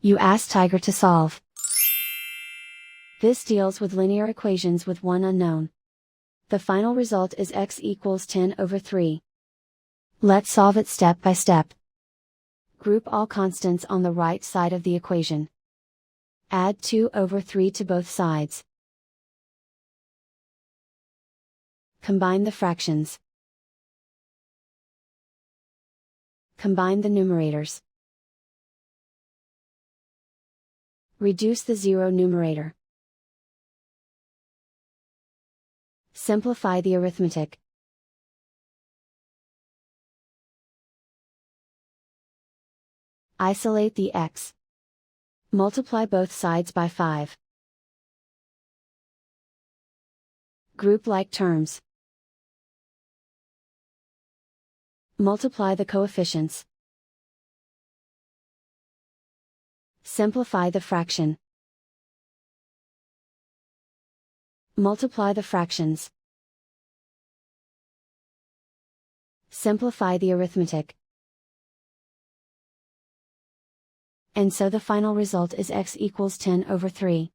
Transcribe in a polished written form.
You ask Tiger to solve. This deals with linear equations with one unknown. The final result is x equals 10/3. Let's solve it step by step. Group all constants on the right side of the equation. Add 2/3 to both sides. Combine the fractions. Combine the numerators. Reduce the zero numerator. Simplify the arithmetic. Isolate the x. Multiply both sides by 5. Group like terms. Multiply the coefficients. Simplify the fraction. Multiply the fractions. Simplify the arithmetic. And so the final result is x equals 10/3.